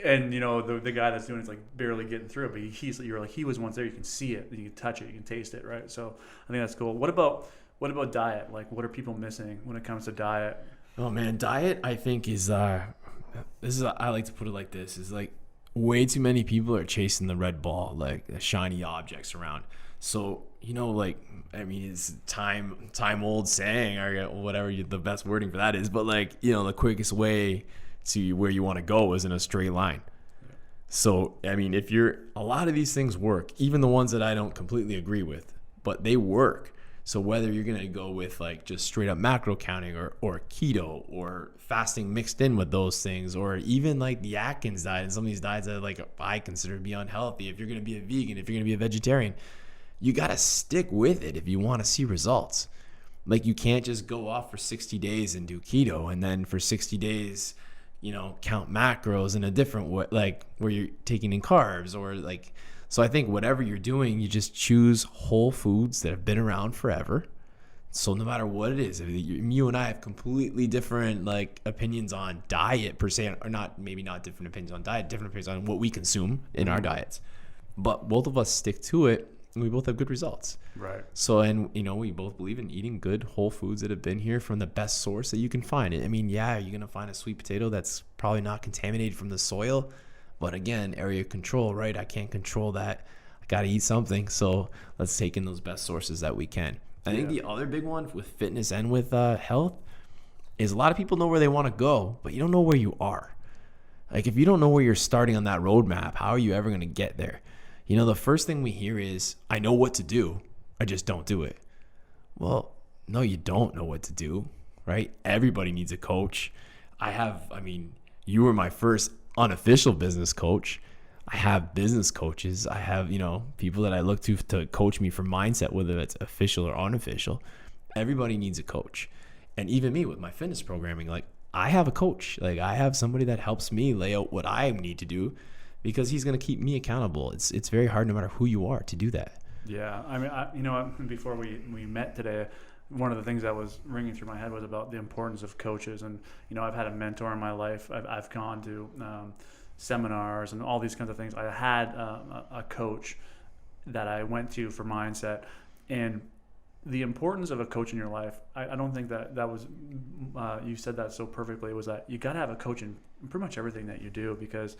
And the guy that's doing it's like barely getting through it, but you're like, he was once there. You can see it, you can touch it, you can taste it, right? So I think that's cool. What about diet? Like, what are people missing when it comes to diet? Oh man, diet I think is I like to put it like this, is like way too many people are chasing the red ball, like shiny objects around. So, it's time old saying, or whatever the best wording for that is, but the quickest way to where you want to go is in a straight line. Yeah. So, a lot of these things work, even the ones that I don't completely agree with, but they work. So whether you're going to go with just straight up macro counting or keto or fasting mixed in with those things, or even the Atkins diet and some of these diets that I consider to be unhealthy. If you're going to be a vegan, if you're going to be a vegetarian, you got to stick with it if you want to see results. You can't just go off for 60 days and do keto and then for 60 days, count macros in a different way, where you're taking in carbs or So I think whatever you're doing, you just choose whole foods that have been around forever. So no matter what it is, you and I have completely different opinions on diet per se, or maybe not different opinions on diet, different opinions on what we consume in our diets. But both of us stick to it, and we both have good results. Right. So, and we both believe in eating good whole foods that have been here from the best source that you can find. You're going to find a sweet potato that's probably not contaminated from the soil. But again, area of control, right? I can't control that. I got to eat something. So let's take in those best sources that we can. I think the other big one with fitness and with health is a lot of people know where they want to go, but you don't know where you are. If you don't know where you're starting on that roadmap, how are you ever going to get there? The first thing we hear is, I know what to do, I just don't do it. Well, no, you don't know what to do, right? Everybody needs a coach. You were my first unofficial business coach. I have business coaches. I have, people that I look to coach me for mindset, whether it's official or unofficial. Everybody needs a coach. And even me with my fitness programming, I have a coach. I have somebody that helps me lay out what I need to do, because he's going to keep me accountable. It's very hard, no matter who you are, to do that. Yeah. Before we met today, one of the things that was ringing through my head was about the importance of coaches. And, I've had a mentor in my life. I've gone to seminars and all these kinds of things. I had a coach that I went to for mindset. And the importance of a coach in your life, I don't think that was, you said that so perfectly, was that you got to have a coach in pretty much everything that you do. Because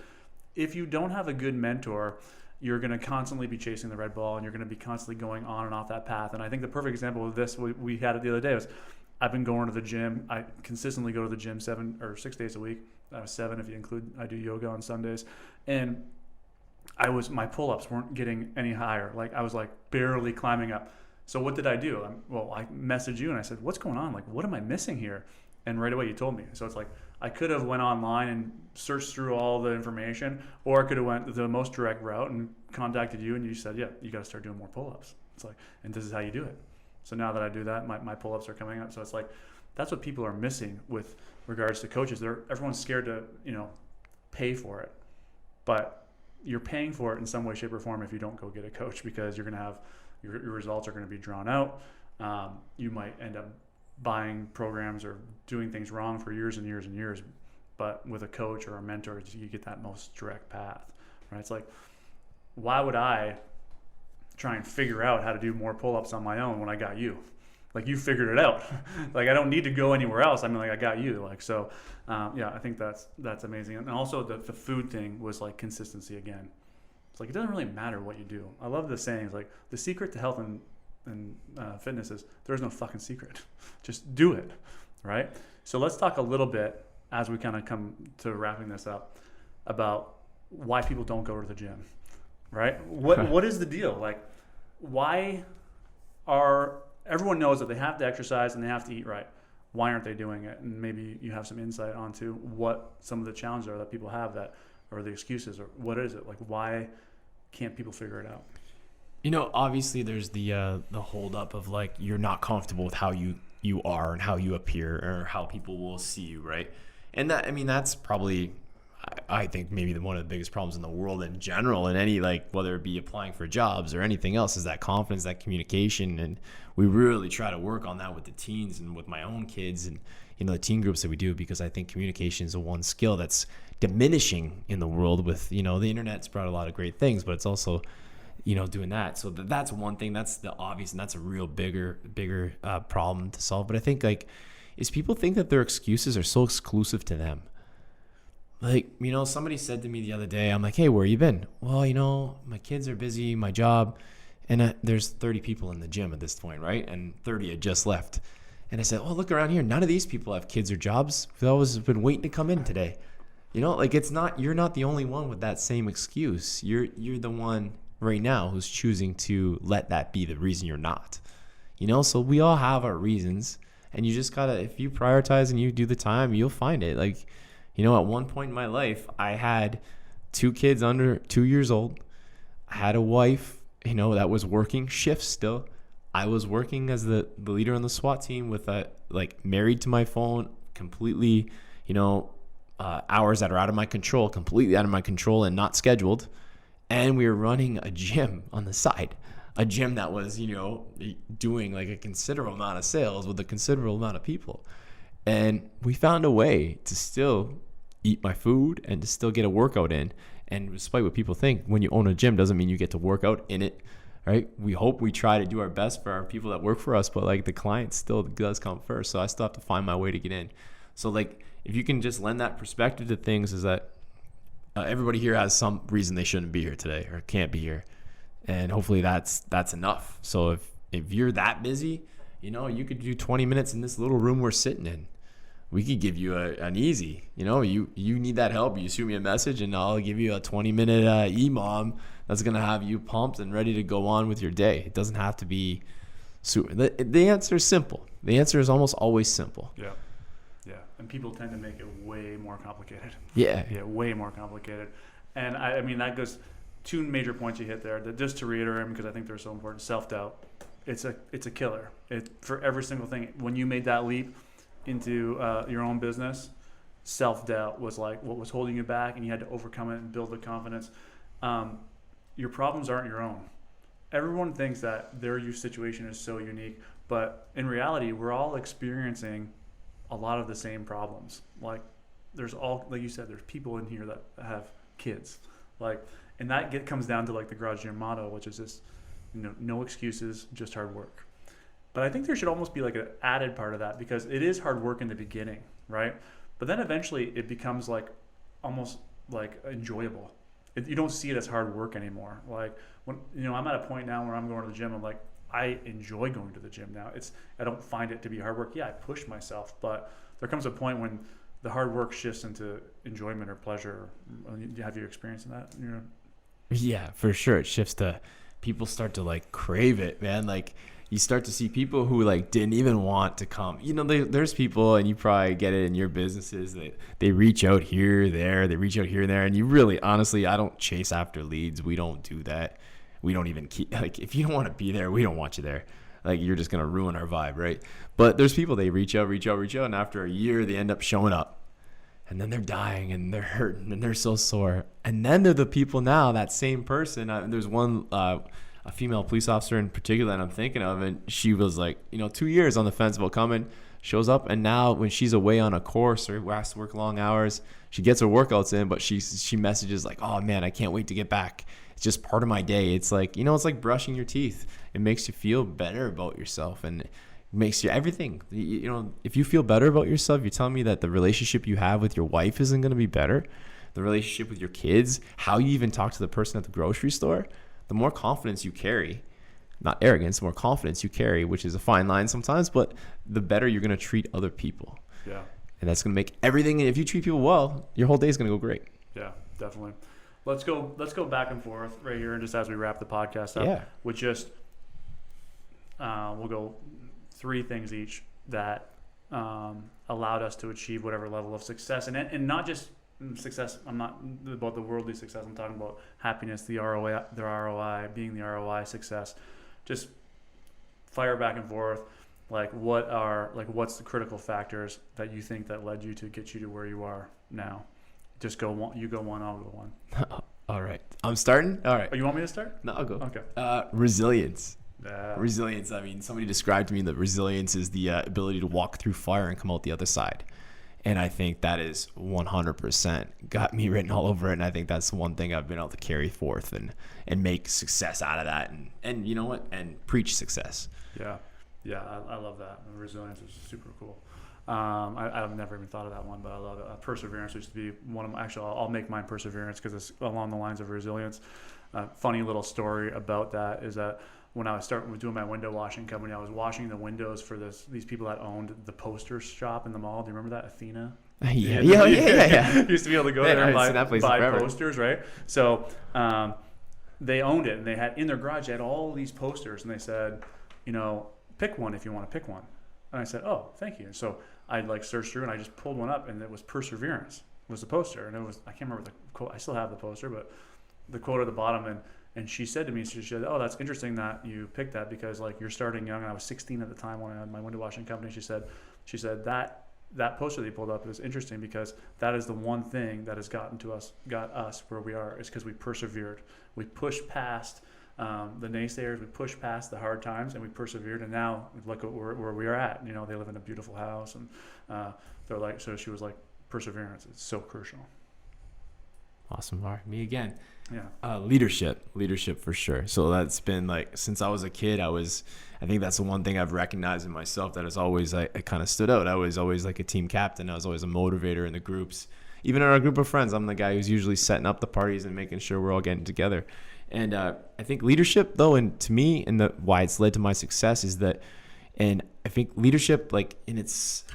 if you don't have a good mentor, you're going to constantly be chasing the red ball, and you're going to be constantly going on and off that path. And I think the perfect example of this, we had it the other day, was I've been going to the gym. I consistently go to the gym 7 or 6 days a week. 7 if you include, I do yoga on Sundays. And my pull-ups weren't getting any higher. I was barely climbing up. So what did I do? I messaged you and I said, what's going on? What am I missing here? And right away you told me. So it's I could have went online and searched through all the information, or I could have went the most direct route and contacted you, and you said, yeah, you got to start doing more pull-ups. It's and this is how you do it. So now that I do that, my pull-ups are coming up. So it's that's what people are missing with regards to coaches. Everyone's scared to, pay for it. But you're paying for it in some way, shape, or form if you don't go get a coach, because you're going to have your results are going to be drawn out. You might end up buying programs or doing things wrong for years and years and years. But with a coach or a mentor, you get that most direct path, right? It's like, why would I try and figure out how to do more pull-ups on my own when I got you? Like, you figured it out. Like, I don't need to go anywhere else. I mean, like, I got you. Like, so, yeah, I think that's amazing. And also the food thing was like consistency again. It's like, it doesn't really matter what you do. I love the sayings, like, the secret to health and fitness is there's no fucking secret. Just do it, right? So let's talk a little bit, as we kind of come to wrapping this up, about why people don't go to the gym, right? What is the deal? Like, why are, everyone knows that they have to exercise and they have to eat right. Why aren't they doing it? And maybe you have some insight onto what some of the challenges are that people have, that, or the excuses, or what is it? Like, why can't people figure it out? You know, obviously there's the hold up of like, you're not comfortable with how you are and how you appear or how people will see you, right? And that, I mean, that's probably, I think maybe one of the biggest problems in the world in general, and any, like, whether it be applying for jobs or anything else, is that confidence, that communication. And we really try to work on that with the teens and with my own kids and, you know, the teen groups that we do, because I think communication is the one skill that's diminishing in the world with, you know, the internet's brought a lot of great things, but it's also, you know, doing that. So that's one thing, that's the obvious, and that's a real bigger problem to solve. But I think, like, is people think that their excuses are so exclusive to them. Like, you know, somebody said to me the other day, I'm like, hey, where you been? Well, you know, my kids are busy, my job, and there's 30 people in the gym at this point, right? And 30 had just left. And I said, oh, look around here. None of these people have kids or jobs. We've always been waiting to come in today. You know, like, it's not, you're not the only one with that same excuse. You're the one right now who's choosing to let that be the reason you're not. You know, so we all have our reasons. And you just gotta, if you prioritize and you do the time, you'll find it. Like, you know, at one point in my life, I had 2 kids under 2 years old. I had a wife, you know, that was working shifts still. I was working as the leader on the SWAT team with married to my phone, completely, you know, hours that are out of my control, completely out of my control and not scheduled. And we were running a gym on the side. A gym that was, you know, doing like a considerable amount of sales with a considerable amount of people. And we found a way to still eat my food and to still get a workout in. And despite what people think, when you own a gym doesn't mean you get to work out in it, right? We try to do our best for our people that work for us, but like the client still does come first. So I still have to find my way to get in. So like, if you can just lend that perspective to things, is that everybody here has some reason they shouldn't be here today or can't be here. And hopefully that's enough. So if you're that busy, you know, you could do 20 minutes in this little room we're sitting in. We could give you an easy, you know, you need that help. You shoot me a message and I'll give you a 20-minute EMOM that's going to have you pumped and ready to go on with your day. It doesn't have to be super. The answer is simple. The answer is almost always simple. Yeah. Yeah. And people tend to make it way more complicated. Yeah. Yeah, way more complicated. And I mean, that goes, 2 major points you hit there. That, just to reiterate, because I think they're so important, self-doubt. It's a killer. For every single thing. When you made that leap into your own business, self-doubt was like what was holding you back, and you had to overcome it and build the confidence. Your problems aren't your own. Everyone thinks that their situation is so unique, but in reality, we're all experiencing a lot of the same problems. Like, like you said, there's people in here that have kids, like. And that comes down to like the Garage Gym motto, which is just, you know, no excuses, just hard work. But I think there should almost be like an added part of that, because it is hard work in the beginning, right? But then eventually it becomes like almost like enjoyable. You don't see it as hard work anymore. Like, when, you know, I'm at a point now where I'm going to the gym, I'm like, I enjoy going to the gym now. I don't find it to be hard work. Yeah, I push myself, but there comes a point when the hard work shifts into enjoyment or pleasure. Have you experienced that? You know? Yeah, for sure. It shifts to people start to like crave it, man. Like, you start to see people who like didn't even want to come. You know, there's people, and you probably get it in your businesses, that they reach out here, there, they reach out here and there. And you really, honestly, I don't chase after leads. We don't do that. We don't even keep, like, if you don't want to be there, we don't want you there. Like, you're just going to ruin our vibe, right? But there's people, they reach out. And after a year, they end up showing up. and then they're dying and they're hurting and they're so sore. And then they're the people now, that same person. There's one, a female police officer in particular that I'm thinking of, and she was like, 2 years on the fence about coming, shows up, and now when she's away on a course or has to work long hours, she gets her workouts in, but she messages like, oh man, I can't wait to get back. It's just part of my day. It's like, it's like brushing your teeth. It makes you feel better about yourself, and it makes you everything. If you feel better about yourself, you're telling me that the relationship you have with your wife isn't going to be better. The relationship with your kids, how you even talk to the person at the grocery store, the more confidence you carry, not arrogance, the more confidence you carry, which is a fine line sometimes, but the better you're going to treat other people. Yeah. And that's going to make everything, if you treat people well, your whole day is going to go great. Yeah, definitely. Let's go back and forth right here, and just as we wrap the podcast up, with just we'll go 3 things each that allowed us to achieve whatever level of success, and not just success. I'm not about the worldly success. I'm talking about happiness, the ROI, being the ROI success. Just fire back and forth. What's the critical factors that you think that led you to get you to where you are now? Just go one. You go one. I'll go one. All right. I'm starting. All right. Oh, you want me to start? No, I'll go. Okay. Resilience. Yeah. Resilience. I mean, somebody described to me that resilience is the ability to walk through fire and come out the other side. And I think that is 100% got me written all over it. And I think that's one thing I've been able to carry forth and make success out of that. And you know what? And preach success. Yeah. Yeah. I love that. Resilience is super cool. I've never even thought of that one, but I love it. Perseverance used to be one of my, actually, I'll make mine perseverance because it's along the lines of resilience. Funny little story about that is that when I was doing my window washing company, I was washing the windows for these people that owned the poster shop in the mall. Do you remember that, Athena? Yeah. Used to be able to go there and buy posters, right? So they owned it, and they had in their garage, they had all these posters, and they said, pick one if you want to pick one. And I said, oh, thank you. So I searched through, and I just pulled one up, and it was Perseverance was the poster, and it was, I can't remember the quote. I still have the poster, but the quote at the bottom, and she said to me, she said, oh, that's interesting that you picked that because you're starting young. And I was 16 at the time when I had my window washing company. She said that poster that you pulled up is interesting because that is the one thing that has got us where we are, is because we persevered. We pushed past the naysayers, we pushed past the hard times, and we persevered, and now look at where we are at. They live in a beautiful house, and so she was like, perseverance is so crucial. Awesome. All right, me again. Yeah. Leadership for sure. So that's been since I was a kid, I think that's the one thing I've recognized in myself that has always, I kind of stood out. I was always like a team captain. I was always a motivator in the groups. Even in our group of friends, I'm the guy who's usually setting up the parties and making sure we're all getting together. And I think leadership, though, and to me, and why it's led to my success is that, and I think leadership, in its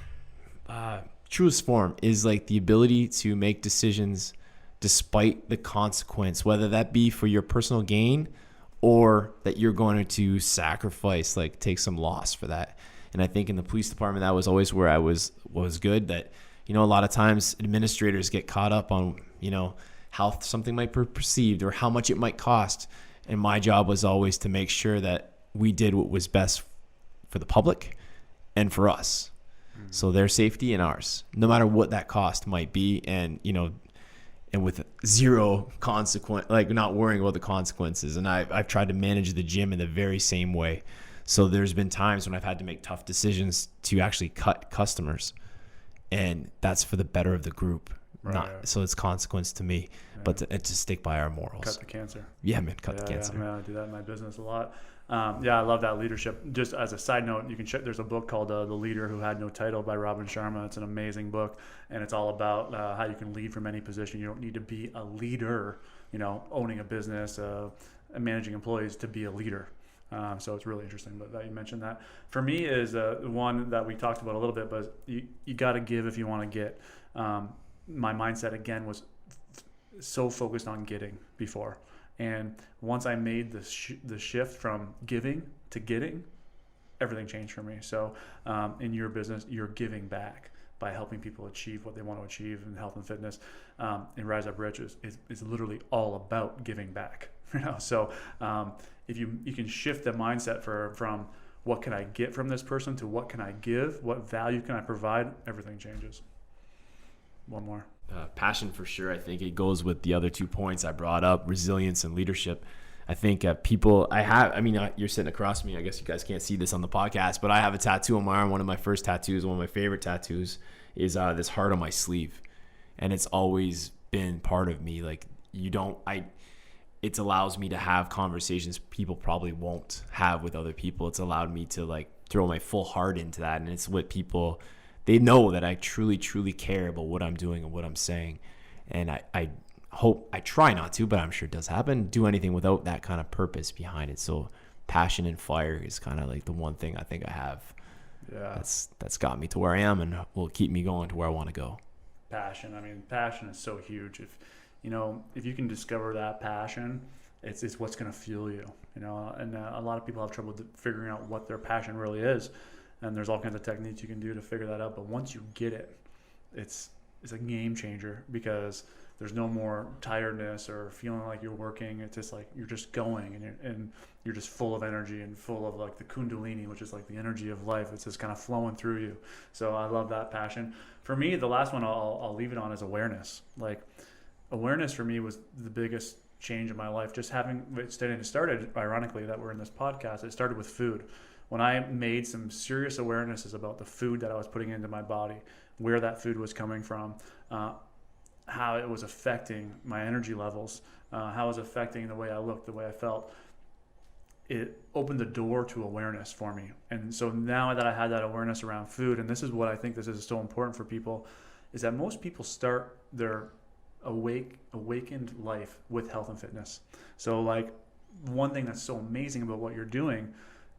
truest form, is the ability to make decisions despite the consequence, whether that be for your personal gain or that you're going to sacrifice, take some loss for that. And I think in the police department, that was always where I was good. That, a lot of times administrators get caught up on, how something might be perceived or how much it might cost. And my job was always to make sure that we did what was best for the public and for us. Mm-hmm. So their safety and ours, no matter what that cost might be. And, and with zero consequence, not worrying about the consequences. And I've tried to manage the gym in the very same way. So there's been times when I've had to make tough decisions to actually cut customers, and that's for the better of the group. Right. So it's consequence to me, but to stick by our morals. Cut the cancer. Yeah, man, cut the cancer. Yeah, I do that in my business a lot. I love that leadership. Just as a side note, you can check. There's a book called "The Leader Who Had No Title" by Robin Sharma. It's an amazing book, and it's all about how you can lead from any position. You don't need to be a leader, owning a business, managing employees to be a leader. So it's really interesting. But that you mentioned that for me is one that we talked about a little bit. But you got to give if you want to get. My mindset again was so focused on getting before. And once I made the shift from giving to getting, everything changed for me. So in your business, you're giving back by helping people achieve what they want to achieve in health and fitness. And Rise Up Rich is literally all about giving back. So if you can shift the mindset from what can I get from this person to what can I give, what value can I provide, everything changes. one more. Passion for sure. I think it goes with the other 2 points I brought up, resilience and leadership. I think you're sitting across from me. I guess you guys can't see this on the podcast, but I have a tattoo on my arm. One of my first tattoos, one of my favorite tattoos is this heart on my sleeve. And it's always been part of me. Like it allows me to have conversations people probably won't have with other people. It's allowed me to like throw my full heart into that. And it's what people, they know that I truly, truly care about what I'm doing and what I'm saying. And I hope, I try not to, but I'm sure it does happen, do anything without that kind of purpose behind it. So passion and fire is kind of like the one thing I think I have. Yeah. That's got me to where I am and will keep me going to where I want to go. Passion. I mean, passion is so huge. If you can discover that passion, it's what's going to fuel you, and a lot of people have trouble figuring out what their passion really is. And there's all kinds of techniques you can do to figure that out. But once you get it, it's a game changer, because there's no more tiredness or feeling like you're working. It's just like you're just going, and you're just full of energy and full of like the kundalini, which is like the energy of life. It's just kind of flowing through you. So I love that passion. For me, the last one I'll leave it on is awareness. Like awareness for me was the biggest change in my life. Just having it started, ironically, that we're in this podcast. It started with food. When I made some serious awarenesses about the food that I was putting into my body, where that food was coming from, how it was affecting my energy levels, how it was affecting the way I looked, the way I felt, it opened the door to awareness for me. And so now that I had that awareness around food, and this is what I think this is so important for people, is that most people start their awakened life with health and fitness. So like one thing that's so amazing about what you're doing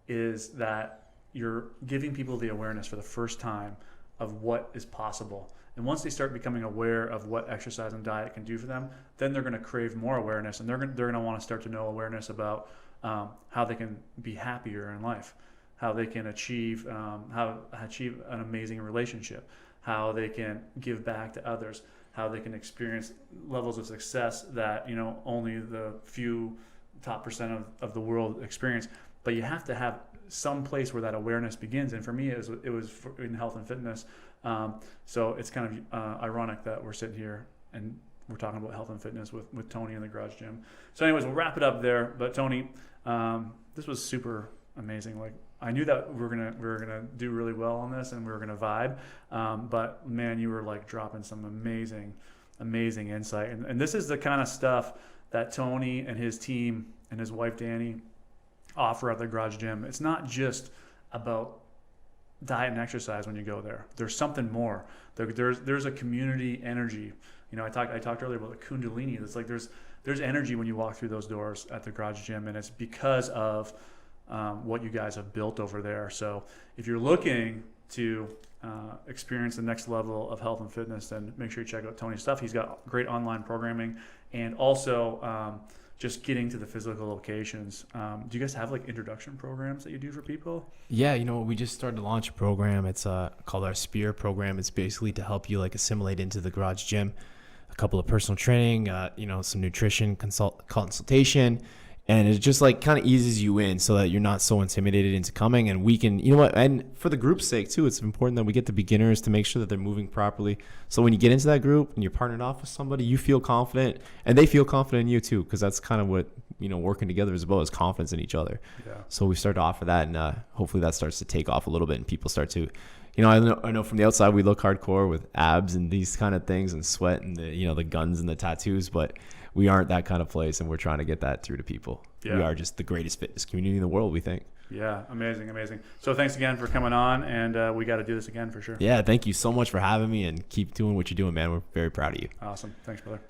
is that you're giving people the awareness for the first time of what is possible. And once they start becoming aware of what exercise and diet can do for them, then they're going to crave more awareness, and they're going to want to start to know awareness about how they can be happier in life, how they can achieve an amazing relationship, how they can give back to others, how they can experience levels of success that only the few top percent of the world experience. But you have to have some place where that awareness begins. And for me, it was in health and fitness. So it's kind of ironic that we're sitting here and we're talking about health and fitness with Tony in the garage gym. So anyways, we'll wrap it up there. But Tony, this was super amazing. Like I knew that we were gonna do really well on this and we were gonna vibe. But man, you were like dropping some amazing insight. And this is the kind of stuff that Tony and his team and his wife Danny offer at the garage gym. It's not just about diet and exercise when you go there. There's something more. There's a community energy. I talked earlier about the kundalini. It's like there's energy when you walk through those doors at the garage gym, and it's because of what you guys have built over there. So if you're looking to experience the next level of health and fitness, then make sure you check out Tony's stuff. He's got great online programming, and also just getting to the physical locations. Do you guys have like introduction programs that you do for people? Yeah, we just started to launch a program. It's called our Spear program. It's basically to help you like assimilate into the garage gym. A couple of personal training, some nutrition consultation, and it just like kind of eases you in so that you're not so intimidated into coming. And we can, and for the group's sake too, it's important that we get the beginners to make sure that they're moving properly. So when you get into that group and you're partnered off with somebody, you feel confident and they feel confident in you too, because that's kind of what, working together is about, is confidence in each other. Yeah. So we started to offer that, and hopefully that starts to take off a little bit and people start to, I know from the outside we look hardcore with abs and these kind of things and sweat and the guns and the tattoos, but we aren't that kind of place, and we're trying to get that through to people. Yeah. We are just the greatest fitness community in the world, we think. Yeah, amazing. So thanks again for coming on, and we got to do this again for sure. Yeah, thank you so much for having me, and keep doing what you're doing, man. We're very proud of you. Awesome. Thanks, brother.